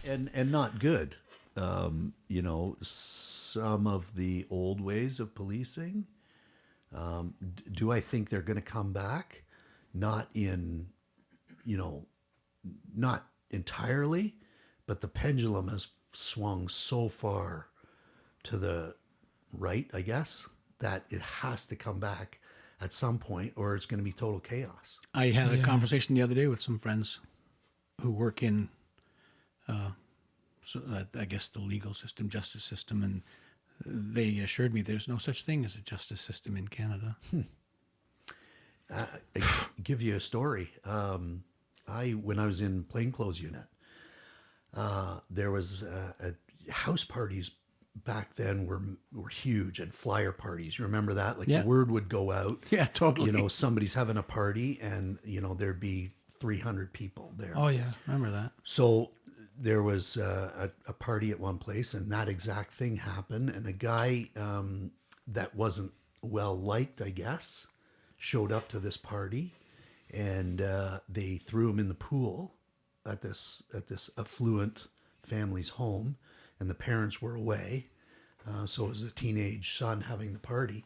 and not good. Some of the old ways of policing. Do I think they're going to come back? Not in, you know, not entirely, but the pendulum has swung so far to the right, I guess, that it has to come back at some point, or it's going to be total chaos. I had a Yeah. conversation the other day with some friends who work in, I guess, the legal system, justice system, and they assured me there's no such thing as a justice system in Canada. I give you a story. When I was in plainclothes unit, there was house parties back then were huge, and flyer parties. You remember that? Like Yeah. the word would go out. Yeah, totally. Somebody's having a party, and there'd be 300 people there. Oh yeah. Remember that? So there was a party at one place, and that exact thing happened. And a guy that wasn't well liked, I guess, showed up to this party, and they threw him in the pool at this affluent family's home, and the parents were away. So it was a teenage son having the party.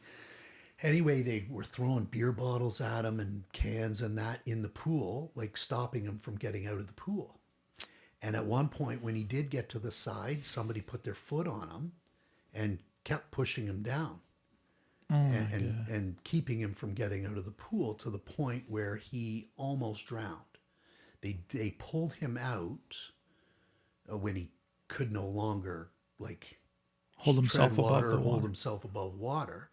Anyway, they were throwing beer bottles at him and cans and that in the pool, like stopping him from getting out of the pool. And at one point, when he did get to the side, somebody put their foot on him and kept pushing him down and keeping him from getting out of the pool, to the point where he almost drowned. They pulled him out when he could no longer Hold himself tread above water, the hold water. himself above water,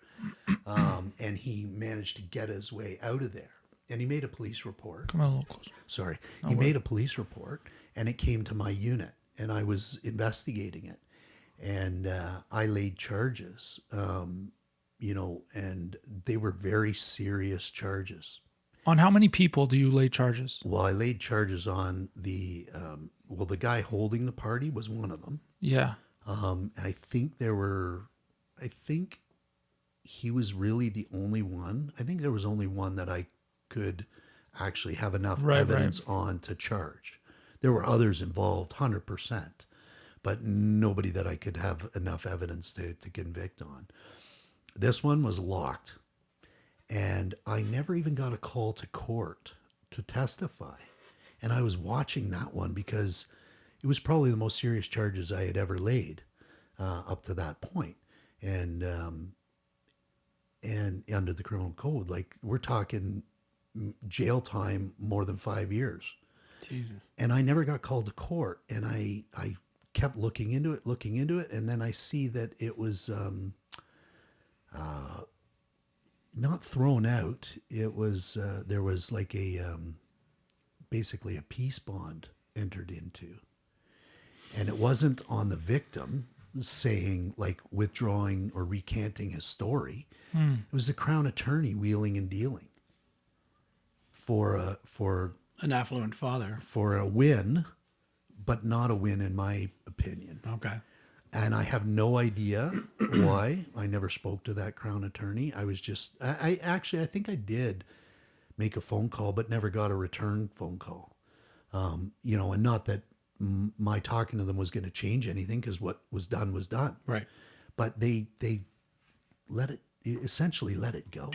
and he managed to get his way out of there. And he made a police report. Come on a little closer. Sorry, he made a police report, and it came to my unit, and I was investigating it, and I laid charges, and they were very serious charges. On how many people do you lay charges? Well, I laid charges on the guy holding the party was one of them. Yeah. And I think he was really the only one. I think there was only one that I could actually have enough Right, evidence on to charge. There were others involved, 100%, but nobody that I could have enough evidence to convict on. This one was locked, and I never even got a call to court to testify. And I was watching that one because it was probably the most serious charges I had ever laid up to that point. And under the criminal code, like, we're talking jail time more than 5 years. Jesus. And I never got called to court. And I kept looking into it. And then I see that it was not thrown out. It was, there was like basically a peace bond entered into. And it wasn't on the victim saying, like, withdrawing or recanting his story. It was the Crown attorney wheeling and dealing for An affluent father. a win, but not a win in my opinion. Okay. And I have no idea why. I never spoke to that Crown attorney. I was just, I think I did make a phone call, but never got a return phone call. And not that my talking to them was going to change anything, because what was done was done. Right. But they essentially let it go.